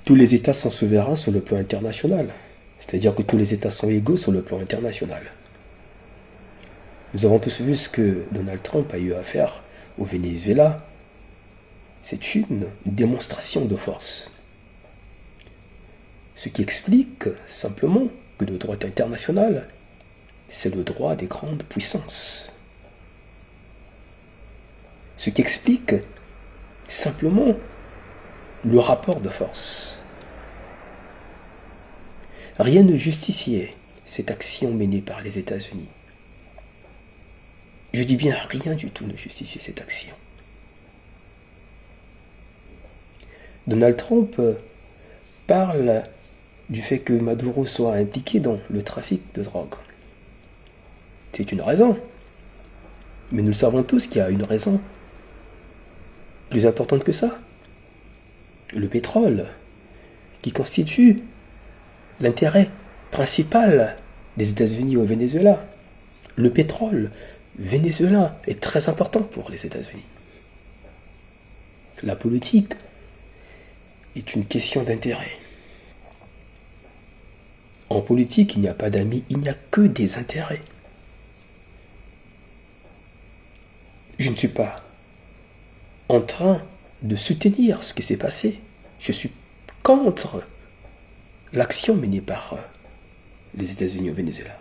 tous les États sont souverains sur le plan international. C'est-à-dire que tous les États sont égaux sur le plan international. Nous avons tous vu ce que Donald Trump a eu à faire au Venezuela. C'est une démonstration de force. Ce qui explique simplement que le droit international, c'est le droit des grandes puissances. Ce qui explique simplement le rapport de force. Rien ne justifiait cette action menée par les États-Unis. Je dis bien rien du tout ne justifiait cette action. Donald Trump parle du fait que Maduro soit impliqué dans le trafic de drogue. C'est une raison. Mais nous le savons tous qu'il y a une raison plus importante que ça. Le pétrole, qui constitue l'intérêt principal des États-Unis au Venezuela. Le pétrole vénézuélien est très important pour les États-Unis. La politique est une question d'intérêt. En politique, il n'y a pas d'amis, il n'y a que des intérêts. Je ne suis pas en train de soutenir ce qui s'est passé. Je suis contre l'action menée par les États-Unis au Venezuela.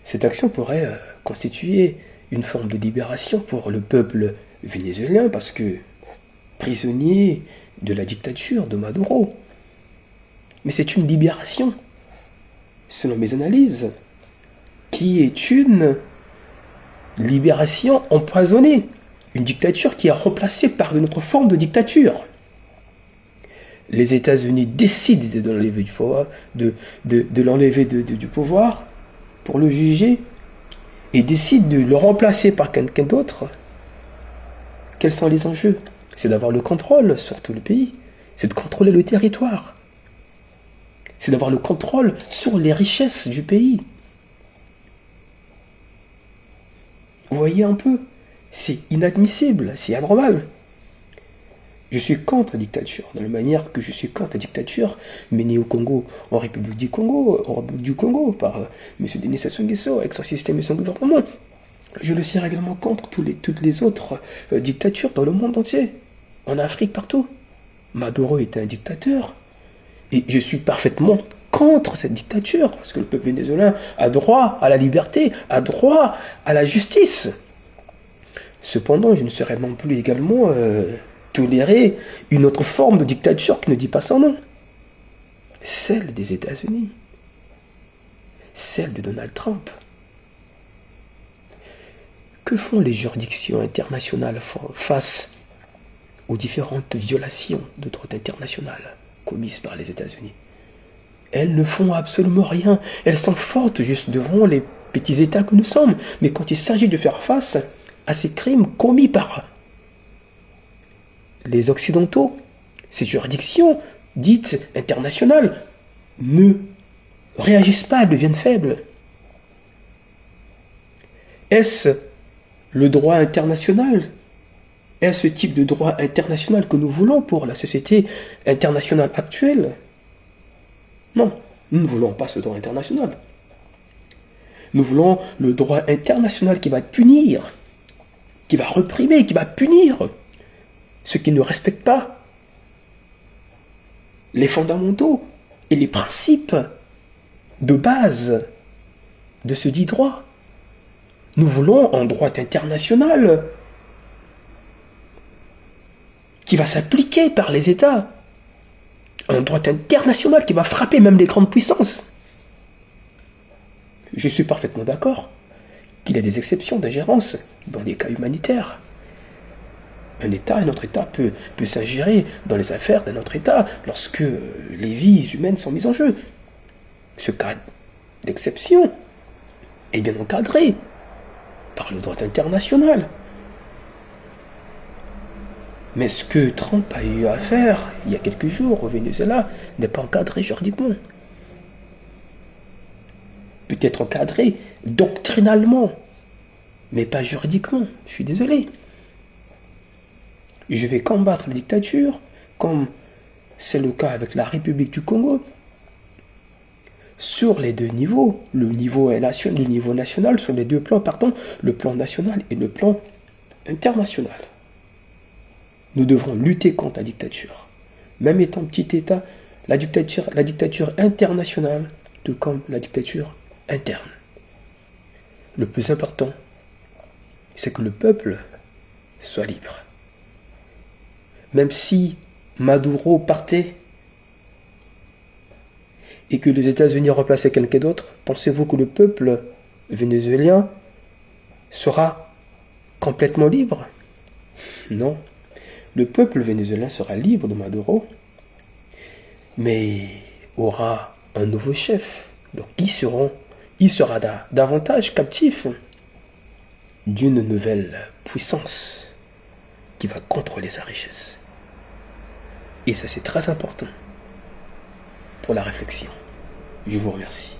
Cette action pourrait constituer une forme de libération pour le peuple vénézuélien parce que prisonnier de la dictature de Maduro. Mais c'est une libération, selon mes analyses, qui est une libération empoisonnée. Une dictature qui est remplacée par une autre forme de dictature. Les États-Unis décident de l'enlever du pouvoir, de l'enlever du pouvoir pour le juger et décident de le remplacer par quelqu'un d'autre. Quels sont les enjeux? C'est d'avoir le contrôle sur tout le pays. C'est de contrôler le territoire. C'est d'avoir le contrôle sur les richesses du pays. Vous voyez un peu? C'est inadmissible, c'est anormal. Je suis contre la dictature, de la manière que je suis contre la dictature menée au Congo, en République du Congo, par M. Denis Sassou Nguesso, avec son système et son gouvernement. Je le suis également contre toutes les autres dictatures dans le monde entier, en Afrique, partout. Maduro est un dictateur, et je suis parfaitement contre cette dictature, parce que le peuple vénézuélien a droit à la liberté, a droit à la justice. Cependant, je ne serais non plus également tolérer une autre forme de dictature qui ne dit pas son nom. Celle des États-Unis. Celle de Donald Trump. Que font les juridictions internationales face aux différentes violations de droit international commises par les États-Unis? Elles ne font absolument rien. Elles sont fortes juste devant les petits États que nous sommes. Mais quand il s'agit de faire face à ces crimes commis par les Occidentaux, ces juridictions dites internationales ne réagissent pas, elles deviennent faibles. Est-ce le droit international? Est-ce ce type de droit international que nous voulons pour la société internationale actuelle? Non, nous ne voulons pas ce droit international. Nous voulons le droit international qui va punir, qui va réprimer, qui va punir ceux qui ne respectent pas les fondamentaux et les principes de base de ce dit droit. Nous voulons un droit international qui va s'appliquer par les États. Un droit international qui va frapper même les grandes puissances. Je suis parfaitement d'accord qu'il y a des exceptions d'ingérence dans les cas humanitaires. Un autre État peut s'ingérer dans les affaires d'un autre État lorsque les vies humaines sont mises en jeu. Ce cas d'exception est bien encadré par le droit international. Mais ce que Trump a eu à faire il y a quelques jours au Venezuela n'est pas encadré juridiquement. Peut-être encadré doctrinalement, mais pas juridiquement. Je suis désolé. Je vais combattre la dictature comme c'est le cas avec la République du Congo, sur les deux niveaux, le niveau national, sur les deux plans, pardon, le plan national et le plan international. Nous devons lutter contre la dictature. Même étant petit État, la dictature internationale, tout comme la dictature interne. Le plus important, c'est que le peuple soit libre. Même si Maduro partait et que les États-Unis remplaçaient quelqu'un d'autre, pensez-vous que le peuple vénézuélien sera complètement libre? Non. Le peuple vénézuélien sera libre de Maduro, mais aura un nouveau chef. Donc il sera davantage captif d'une nouvelle puissance qui va contrôler sa richesse. Et ça, c'est très important pour la réflexion. Je vous remercie.